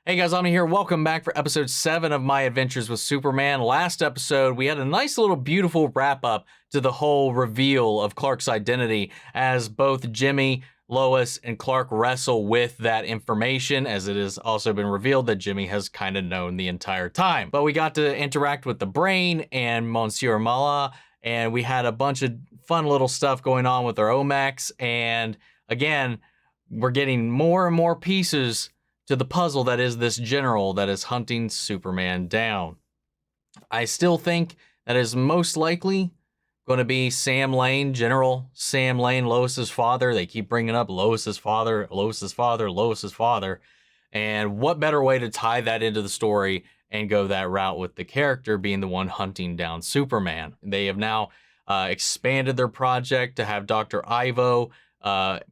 Hey guys, I'm here. Welcome back for episode 7 of My Adventures with Superman. Last episode, we had a nice little beautiful wrap up to the whole reveal of Clark's identity as both Jimmy, Lois, and Clark wrestle with that information, as it has also been revealed that Jimmy has kind of known the entire time. But we got to interact with the Brain and Monsieur Mala, and we had a bunch of fun little stuff going on with our Omax, and again, we're getting more and more pieces to the puzzle that is this general that is hunting Superman down. I still think that is most likely going to be Sam Lane, General Sam Lane, Lois's father. They keep bringing up Lois's father, Lois's father, Lois's father. And what better way to tie that into the story and go that route with the character being the one hunting down Superman. They have now expanded their project to have Dr. Ivo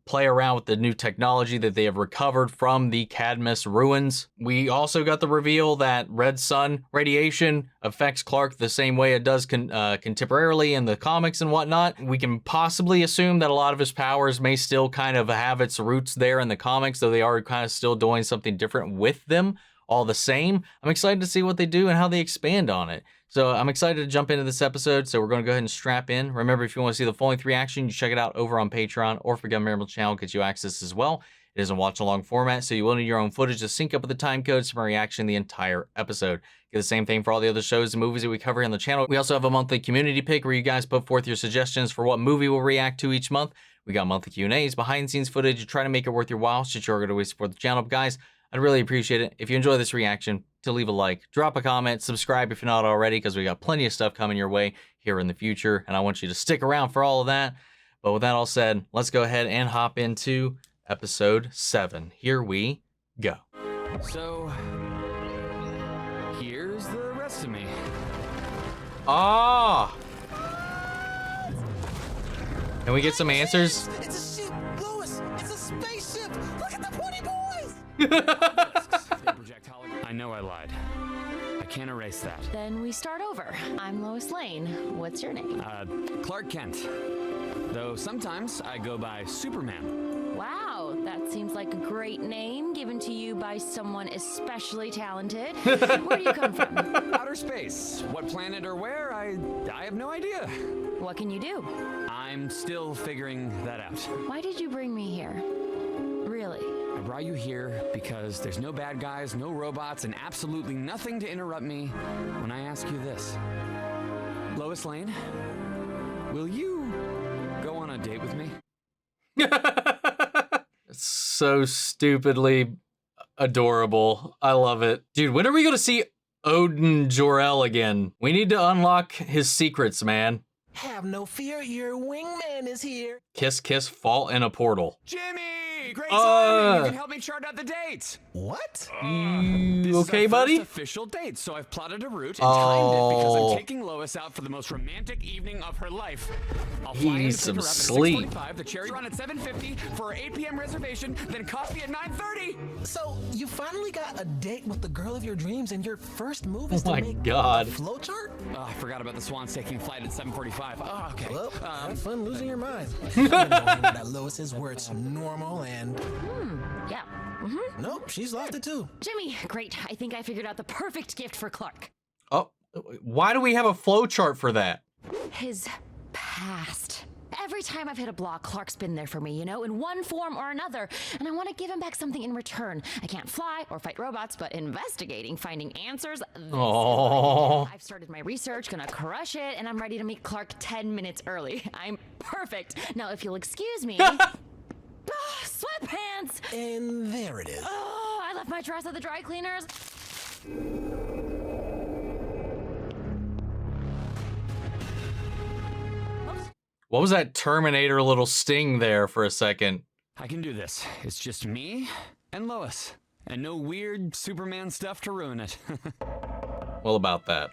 play around with the new technology that they have recovered from the Cadmus ruins. We also got the reveal that red sun radiation affects Clark the same way it does contemporarily in the comics and whatnot. We can possibly assume that a lot of his powers may still kind of have its roots there in the comics, though they are kind of still doing something different with them all the same. I'm excited to see what they do and how they expand on it. So I'm excited to jump into this episode, so we're going to go ahead and strap in. Remember, if you want to see the full-length reaction, you check it out over on Patreon, or if you become a member of the channel, it gets you access as well. It is in watch-along format, so you will need your own footage to sync up with the time codes for my reaction the entire episode. Get the same thing for all the other shows and movies that we cover on the channel. We also have a monthly community pick where you guys put forth your suggestions for what movie we'll react to each month. We got monthly Q&As, behind-the-scenes footage, to try to make it worth your while, should you're going to support the channel. But guys, I'd really appreciate it if you enjoy this reaction to leave a like, drop a comment, subscribe if you're not already, because we got plenty of stuff coming your way here in the future, and I want you to stick around for all of that. But with that all said, let's go ahead and hop into episode 7. Here we go. So, here's the rest of me. Ah! Can we get some answers? It's a ship, Lois. It's a spaceship. Look at the pretty boys. I know I lied. I can't erase that. Then we start over. I'm Lois Lane. What's your name? Clark Kent. Though sometimes I go by Superman. Wow, that seems like a great name given to you by someone especially talented. Where do you come from? Outer space. What planet or where? I have no idea. What can you do? I'm still figuring that out. Why did you bring me here? Really? I brought you here because there's no bad guys, no robots, and absolutely nothing to interrupt me when I ask you this. Lois Lane, will you go on a date with me? It's so stupidly adorable. I love it. Dude, when are we going to see Odin Jor-El again? We need to unlock his secrets, man. Have no fear, your wingman is here. Kiss, kiss, fall in a portal. Jimmy! Great timing! You can help me chart out the dates! What? You This okay, is our buddy? first official date, so I've plotted a route and timed it because I'm taking Lois out for the most romantic evening of her life. I'll fly in Need to some pick her up sleep. at 6:45, the cherry run at 7:50 for our 8 p.m. reservation, then coffee at 9:30. So you finally got a date with the girl of your dreams, and your first move is Oh my to make God. a flowchart? Oh, I forgot about the Swans taking flight at 7:45. Oh, okay. Well, have fun losing your mind. I've been knowing that Lois's words normal and Yeah. nope, she's lost it too. Jimmy, great. I think I figured out the perfect gift for Clark. Oh, why do we have a flowchart for that? His past. Every time I've hit a block, Clark's been there for me, you know, in one form or another, and I want to give him back something in return. I can't fly or fight robots, but investigating, finding answers, this is what I do. I've started my research, gonna crush it, and I'm ready to meet Clark 10 minutes early. I'm perfect. Now, if you'll excuse me... Sweatpants! And there it is. Oh, I left my dress at the dry cleaners. What was that Terminator little sting there for a second? I can do this. It's just me and Lois. And no weird Superman stuff to ruin it. Well, about that.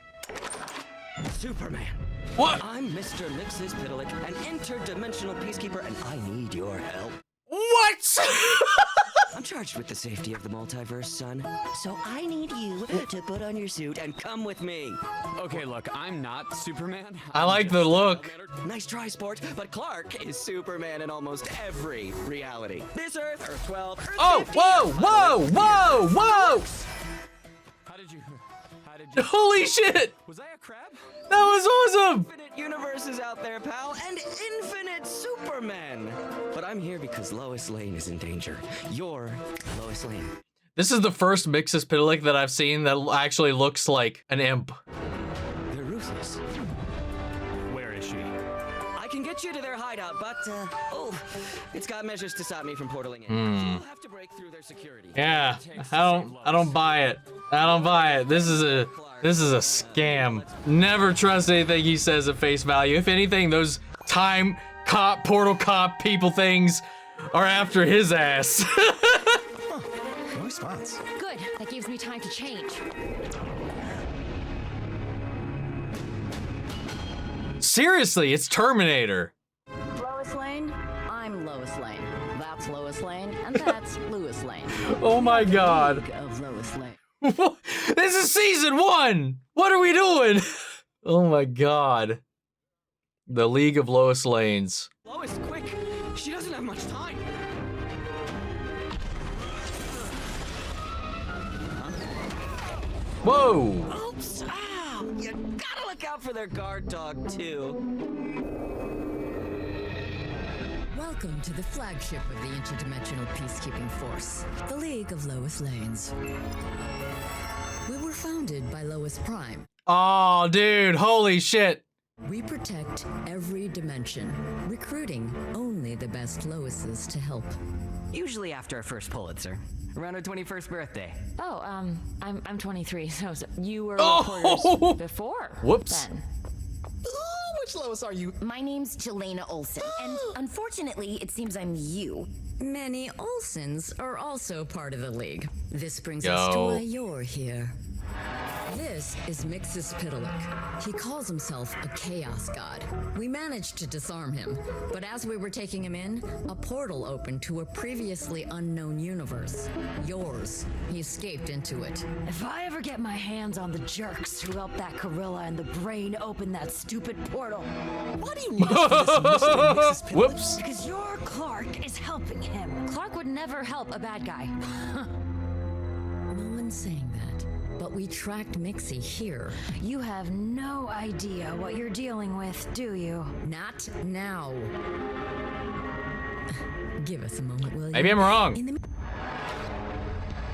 Superman. What? I'm Mr. Mxyzptlk, an interdimensional peacekeeper, and I need your help. What? I'm charged with the safety of the multiverse, son. So I need you to put on your suit and come with me. Okay, look, I'm not Superman. I like the look. Nice try, sport, but Clark is Superman in almost every reality. This Earth, Earth 12, Earth Oh, 15, whoa, whoa, whoa, whoa! How did you? Holy shit! Was I a crab? That was awesome! Infinite universes out there, pal, and infinite Supermen. But I'm here because Lois Lane is in danger. You're Lois Lane. This is the first Mxyzptlk that I've seen that actually looks like an imp. They're ruthless. Where is she? I can get you to their hideout, but it's got measures to stop me from portaling in. You'll have to break through their security. Yeah, I don't buy it. I don't buy it. This is a scam. Never trust anything he says at face value. If anything, those time cop, portal cop people things are after his ass. No response. Good. That gives me time to change. Seriously, it's Terminator. Lois Lane? I'm Lois Lane. That's Lois Lane, and that's Lois Lane. Oh my god. League of Lois Lane. This is season 1! What are we doing? Oh my god. The League of Lois Lanes. Lois, quick! She doesn't have much time. Whoa! Oops! Ow! You gotta look out for their guard dog, too. Welcome to the flagship of the interdimensional peacekeeping force, the League of Lois Lanes. We were founded by Lois Prime. Oh, dude, holy shit. We protect every dimension, recruiting only the best Loises to help. Usually after our first Pulitzer. Around our 21st birthday. Oh, I'm 23, so you were Oh! reporters before. Whoops. Then. Ooh, which Lois are you? My name's Jelena Olsen, and unfortunately, it seems I'm you. Many Olsens are also part of the League. This brings Yo. us to why you're here. This is Mxyzptlk. He calls himself a chaos god. We managed to disarm him, but as we were taking him in, a portal opened to a previously unknown universe. Yours. He escaped into it. If I ever get my hands on the jerks who helped that gorilla and the brain open that stupid portal, Why do you need this mission, Mxyzptlk? Whoops. because your Clark is helping him. Clark would never help a bad guy. No one's saying that, but we tracked Mixie here. You have no idea what you're dealing with, do you? Not now. Give us a moment, will you? Maybe I'm wrong. In the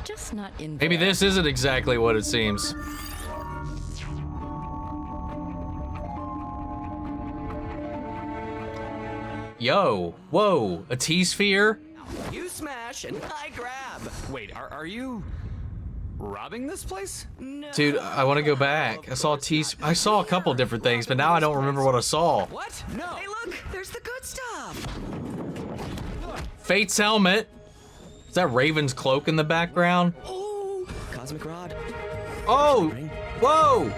just not in. Maybe this isn't exactly what it seems. Yo, whoa, a T-sphere? You smash and I grab. Wait, are you robbing this place? No. Dude, I want to go back. I saw I saw a couple different things, but now I don't remember what I saw. What? No. Hey, look, there's the good stuff. Fate's helmet. Is that Raven's cloak in the background? Oh, cosmic rod. Oh, whoa.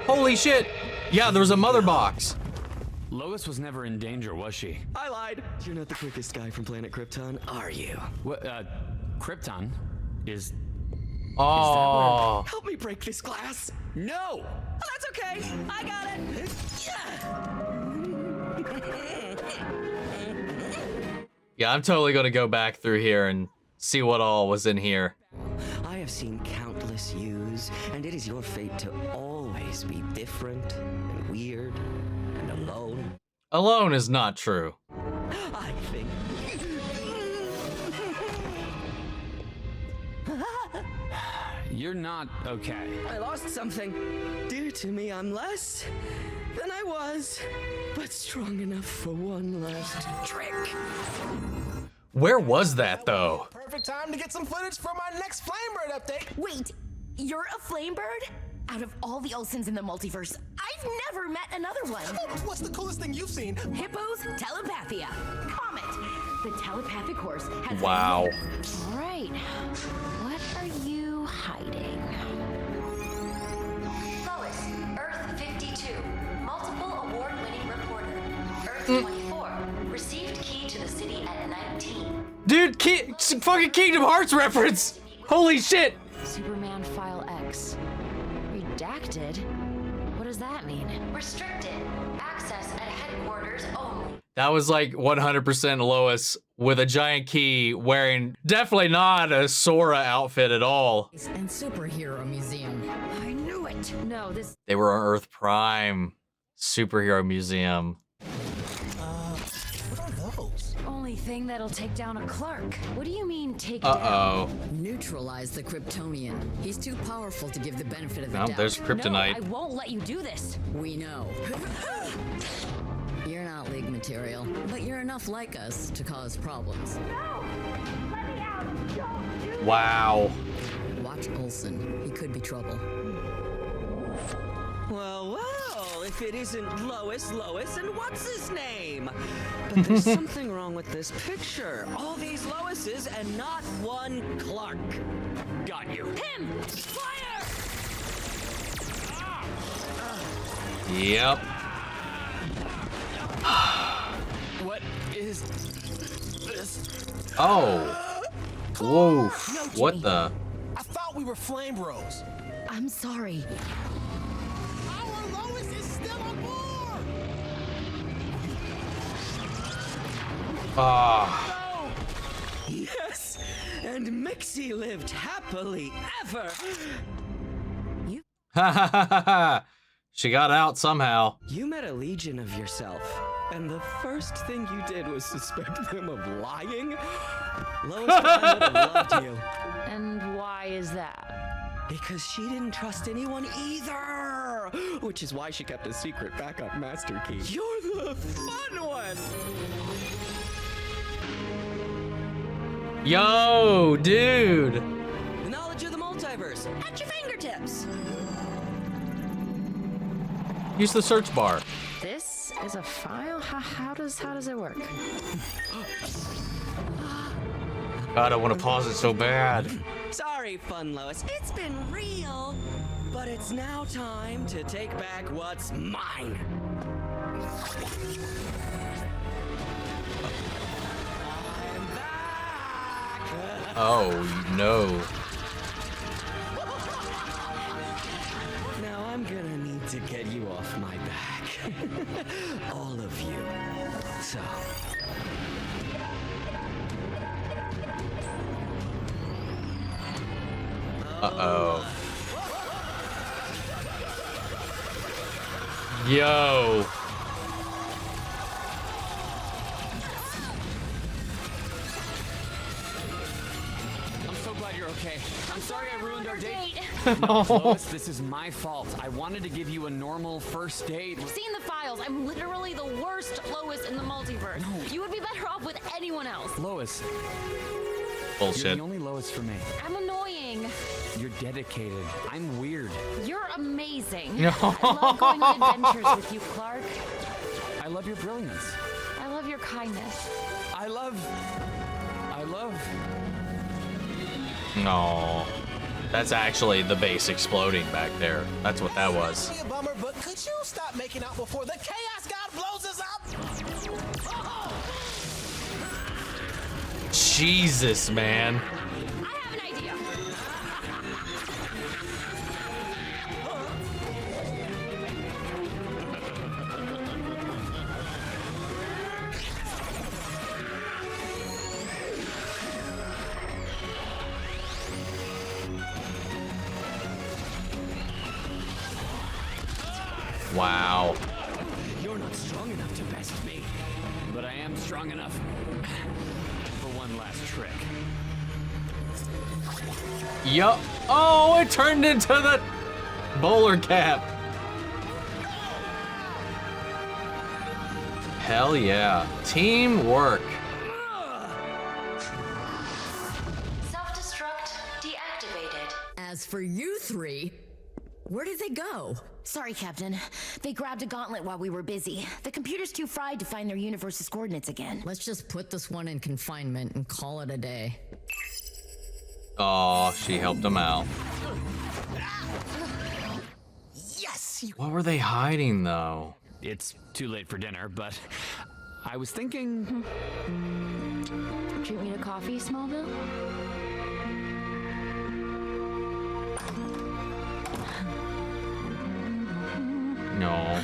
Holy shit. Yeah, there was a mother box. Lois was never in danger, was she? I lied. You're not the quickest guy from planet Krypton, are you? What, Krypton is... Oh. Help me break this glass. No. Oh, that's okay. I got it. Yeah, I'm totally gonna go back through here and see what all was in here. I have seen countless yous, and it is your fate to always be different and weird and alone. Alone is not true. I think. You're not okay. I lost something. Dear to me, I'm less than I was, but strong enough for one last trick. Where was that though? Perfect time to get some footage for my next Flamebird update. Wait, you're a flamebird? Out of all the Olsens in the multiverse, I've never met another one. What's the coolest thing you've seen? Hippos, telepathia. Comet, the telepathic horse has... Wow. All right. What are you hiding? Lois, Earth 52, multiple award-winning reporter. Earth 24, received key to the city at 19. Dude, fucking Kingdom Hearts reference! Holy shit! Superman File X. Redacted? What does that mean? Restricted. Access at headquarters only. That was like 100% Lois with a giant key wearing definitely not a Sora outfit at all. And superhero museum. I knew it. No, this. They were on Earth Prime Superhero Museum. What are those? Only thing that'll take down a Clark. What do you mean take Uh-oh. Neutralize the Kryptonian. He's too powerful to give the benefit of the No, doubt. there's down? kryptonite. No, I won't let you do this. We know. You're not League material, but you're enough like us to cause problems. Wow. Watch Olsen. He could be trouble. Well, well, if it isn't Lois, and what's his name? But there's something wrong with this picture. All these Loises and not one Clark. Got you. Him! Fire! Yep. What is this? Oh. Whoa. No, What Jimmy. the? I thought we were Flame Bros. I'm sorry. Our Lois is still aboard. Ah. Yes, and Mxy lived happily ever. Ha ha ha ha ha. She got out somehow. You met a legion of yourself, and the first thing you did was suspect them of lying? Lois Lane would have loved you. And why is that? Because she didn't trust anyone either! Which is why she kept a secret backup master key. You're the fun one! Yo, dude. The knowledge of the multiverse, at your fingertips! Use the search bar. This is a file? How does it work? God, I want to pause it so bad. Sorry, Fun Lois, it's been real. But it's now time to take back what's mine. I'm back! Oh, no. Now I'm gonna need to get you off my back. All of you. So. Uh-oh. Yo. I'm so glad you're okay. I'm sorry I ruined our date. Oh. Lois, this is my fault. I wanted to give you a normal first date. I've seen the files. I'm literally the worst Lois in the multiverse. You would be better off with anyone else. Lois, you're Bullshit. the only Lois for me. I'm annoying. You're dedicated. I'm weird. You're amazing. I love going on adventures with you, Clark. I love your brilliance. I love your kindness. I love. No. That's actually the base exploding back there. That's what that was. Be a bummer, but could you stop making out before the Chaos God blows us up? Jesus, man. I have an idea. Wow. You're not strong enough to best me. But I am strong enough for one last trick. Yup. Oh, it turned into the bowler cap. Hell yeah. Teamwork. Self-destruct deactivated. As for you three, where did they go? Sorry, Captain. They grabbed a gauntlet while we were busy. The computer's too fried to find their universe's coordinates again. Let's just put this one in confinement and call it a day. Oh, she helped him out. Yes, you. What were they hiding, though? It's too late for dinner, but I was thinking... Treat me to coffee, Smallville? No.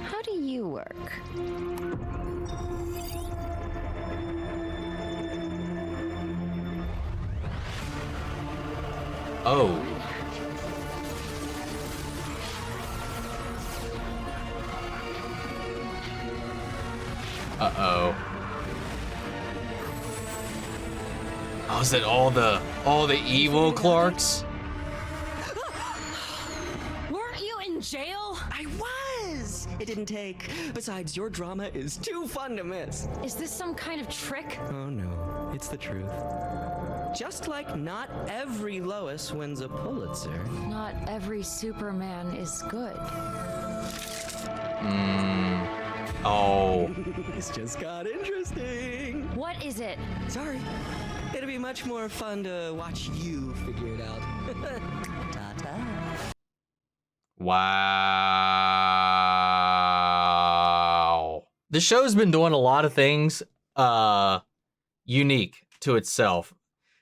How do you work? Oh. Uh-oh. Oh, is it all the evil Clarks? Weren't you in jail? I was! It didn't take. Besides, your drama is too fun to miss. Is this some kind of trick? Oh no, it's the truth. Just like not every Lois wins a Pulitzer. Not every Superman is good. Oh. This just got interesting. What is it? Sorry. It'll be much more fun to watch you figure it out. Ta-ta. Wow. The show's been doing a lot of things unique to itself.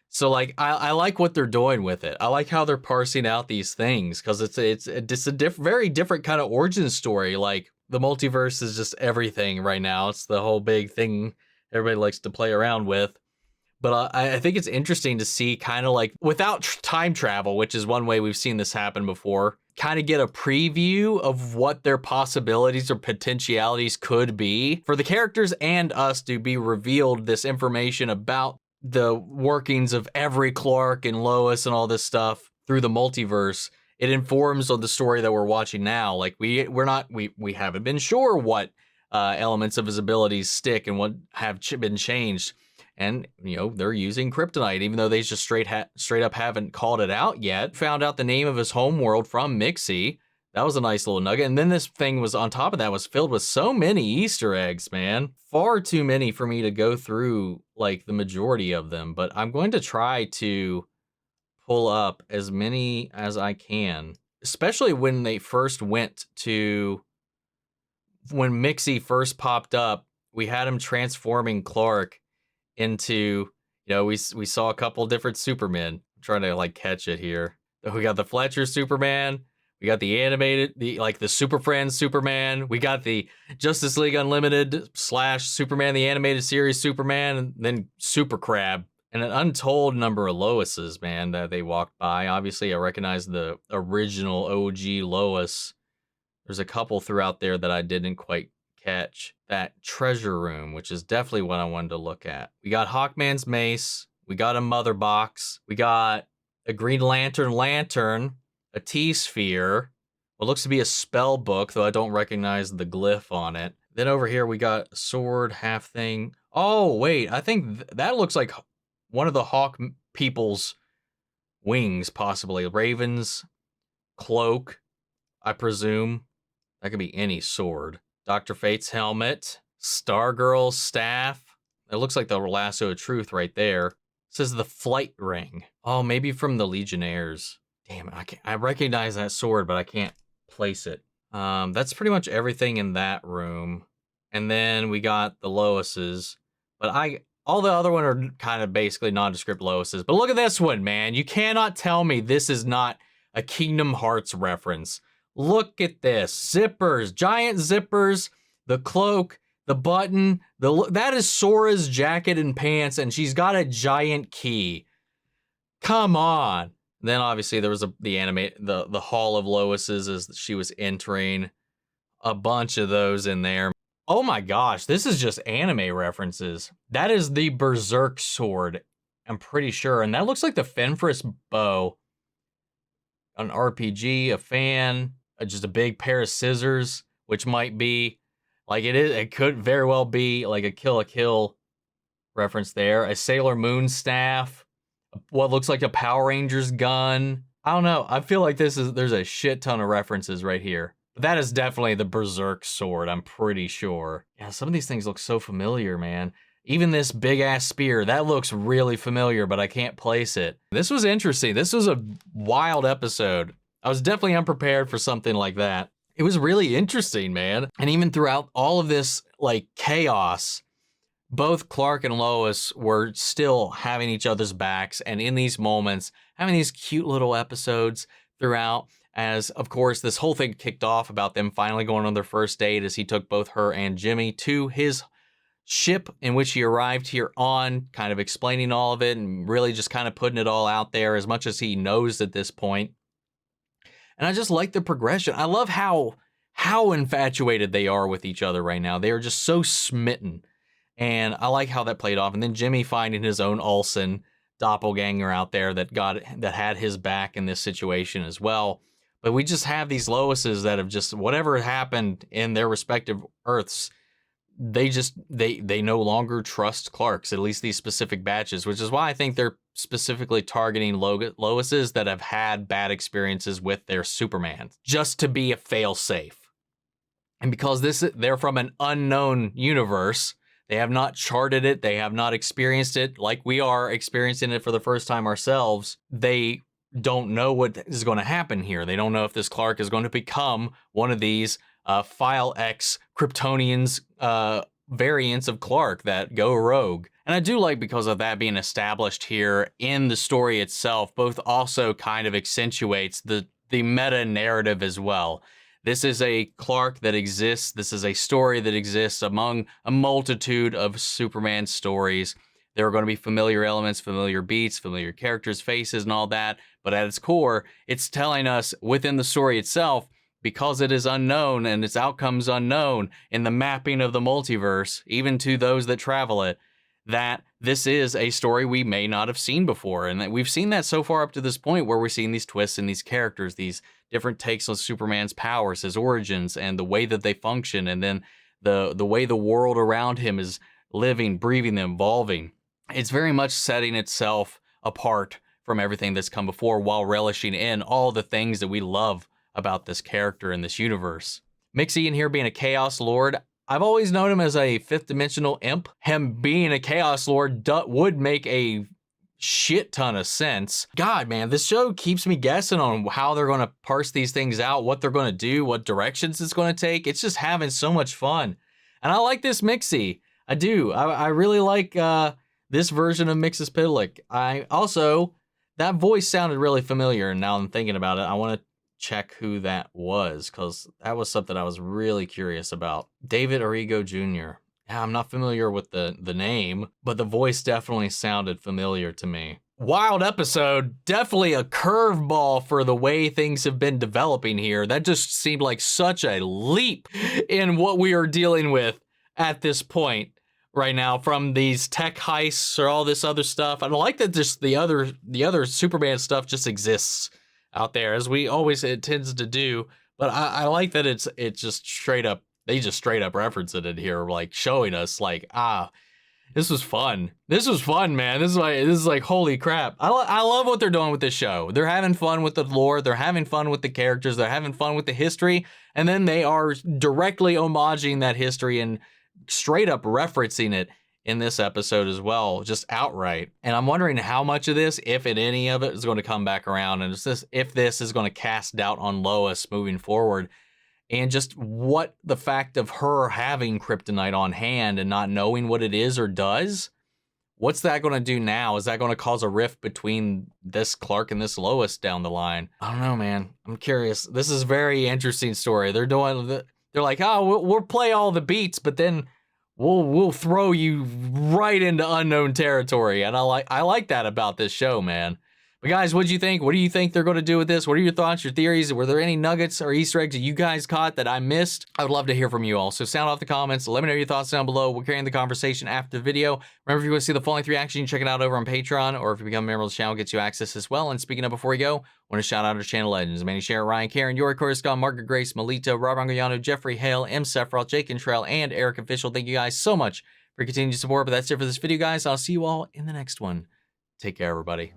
So like I like what they're doing with it. I like how they're parsing out these things because it's a very different kind of origin story. Like the multiverse is just everything right now. It's the whole big thing everybody likes to play around with. But I think it's interesting to see kind of like without time travel, which is one way we've seen this happen before, kind of get a preview of what their possibilities or potentialities could be for the characters and us to be revealed this information about the workings of every Clark and Lois and all this stuff through the multiverse. It informs on the story that we're watching now. Like we haven't been sure what elements of his abilities stick and what have been changed. And, you know, they're using kryptonite, even though they just straight up haven't called it out yet. Found out the name of his homeworld from Mxyzptlk. That was a nice little nugget. And then this thing was, on top of that, was filled with so many Easter eggs, man. Far too many for me to go through, like, the majority of them. But I'm going to try to pull up as many as I can. Especially when they first went to... When Mxyzptlk first popped up, we had him transforming Clark into, you know, we saw a couple different Supermen. I'm trying to like catch it here. We got the Fletcher Superman, we got the animated, the Super Friends Superman, we got the Justice League Unlimited / Superman the animated series Superman, and then Super Crab, and an untold number of Loises, man, that they walked by. Obviously, I recognize the original OG Lois. There's a couple throughout there that I didn't quite catch. That treasure room, which is definitely what I wanted to look at. We got Hawkman's mace. We got a mother box. We got a Green Lantern, a T-sphere, what looks to be a spell book, though I don't recognize the glyph on it. Then over here we got a sword half thing. Oh, wait, I think that looks like one of the Hawk people's wings, possibly. Raven's cloak, I presume. That could be any sword. Dr. Fate's helmet, Stargirl's staff. It looks like the lasso of truth right there. It says the flight ring. Oh, maybe from the Legionnaires. Damn, I recognize that sword, but I can't place it. That's pretty much everything in that room. And then we got the Loises. But all the other ones are kind of basically nondescript Loises. But look at this one, man. You cannot tell me this is not a Kingdom Hearts reference. Look at this. Zippers, giant zippers, the cloak, the button. That is Sora's jacket and pants, and she's got a giant key. Come on. Then obviously there was the Hall of Loises as she was entering. A bunch of those in there. Oh my gosh, this is just anime references. That is the Berserk sword, I'm pretty sure. And that looks like the Fenris bow. An RPG, a fan. Just a big pair of scissors, which might be like it could very well be like a Kill la Kill reference there. A Sailor Moon staff, what looks like a Power Rangers gun. I don't know. I feel like there's a shit ton of references right here. But that is definitely the Berserk sword, I'm pretty sure. Yeah, some of these things look so familiar, man. Even this big ass spear, that looks really familiar, but I can't place it. This was interesting. This was a wild episode. I was definitely unprepared for something like that. It was really interesting, man. And even throughout all of this like chaos, both Clark and Lois were still having each other's backs, and in these moments, having these cute little episodes throughout, as of course this whole thing kicked off about them finally going on their first date as he took both her and Jimmy to his ship in which he arrived here on, kind of explaining all of it and really just kind of putting it all out there as much as he knows at this point. And I just like the progression. I love how infatuated they are with each other right now. They are just so smitten. And I like how that played off. And then Jimmy finding his own Olsen doppelganger out there that had his back in this situation as well. But we just have these Loises that have just, whatever happened in their respective Earths, they no longer trust Clarks, at least these specific batches, which is why I think they're specifically targeting Loises that have had bad experiences with their Superman, just to be a fail-safe. And because they're from an unknown universe, they have not charted it, they have not experienced it like we are experiencing it for the first time ourselves. They don't know what is going to happen here. They don't know if this Clark is going to become one of these File X Kryptonians variants of Clark that go rogue. And I do like, because of that being established here in the story itself, both also kind of accentuates the meta narrative as well. This is a Clark that exists. This is a story that exists among a multitude of Superman stories. There are going to be familiar elements, familiar beats, familiar characters, faces, and all that. But at its core, it's telling us within the story itself, because it is unknown and its outcomes unknown in the mapping of the multiverse, even to those that travel it, that this is a story we may not have seen before. And that we've seen that so far up to this point, where we're seeing these twists in these characters, these different takes on Superman's powers, his origins, and the way that they function, and then the way the world around him is living, breathing, evolving. It's very much setting itself apart from everything that's come before, while relishing in all the things that we love about this character in this universe. Mxy in here being a Chaos Lord, I've always known him as a fifth dimensional imp. Him being a Chaos Lord would make a shit ton of sense. God, man, this show keeps me guessing on how they're going to parse these things out, what they're going to do, what directions it's going to take. It's just having so much fun. And I like this Mxy. I do. I really like this version of Mxyzptlk. I also, that voice sounded really familiar, and now I'm thinking about it, I want to check who that was, because that was something I was really curious about. David Arrigo Jr. Yeah, I'm not familiar with the name, but the voice definitely sounded familiar to me. Wild episode, definitely a curveball for the way things have been developing here. That just seemed like such a leap in what we are dealing with at this point right now, from these tech heists or all this other stuff. I like that just the other Superman stuff just exists out there, as we always it tends to do. But I like that it's just straight up, they just straight up reference it in here, like showing us like, this was fun. This was fun, man. This is like holy crap. I love what they're doing with this show. They're having fun with the lore. They're having fun with the characters. They're having fun with the history. And then they are directly homaging that history and straight up referencing it in this episode as well, just outright. And I'm wondering how much of this, if in any of it, is going to come back around, and if this is going to cast doubt on Lois moving forward, and just what the fact of her having kryptonite on hand and not knowing what it is or does, what's that going to do now? Is that going to cause a rift between this Clark and this Lois down the line? I don't know, man. I'm curious. This is a very interesting story. They're like, we'll play all the beats, but then we'll throw you right into unknown territory. And I like that about this show, man. But guys, what'd you think? What do you think they're going to do with this? What are your thoughts, your theories? Were there any nuggets or Easter eggs that you guys caught that I missed? I would love to hear from you all. So sound off the comments. Let me know your thoughts down below. We're carrying the conversation after the video. Remember, if you want to see the full length reaction, you can check it out over on Patreon, or if you become a member of the channel, it gets you access as well. And speaking of, before we go, I want to shout out our channel legends: Manny, Sharon, Ryan, Karen, Yori, Coruscant, Margaret Grace, Melito, Rob Angoyano, Jeffrey Hale, M. Sephiroth, Jake Cantrell, and Eric Official. Thank you guys so much for your continued support. But that's it for this video, guys. I'll see you all in the next one. Take care, everybody.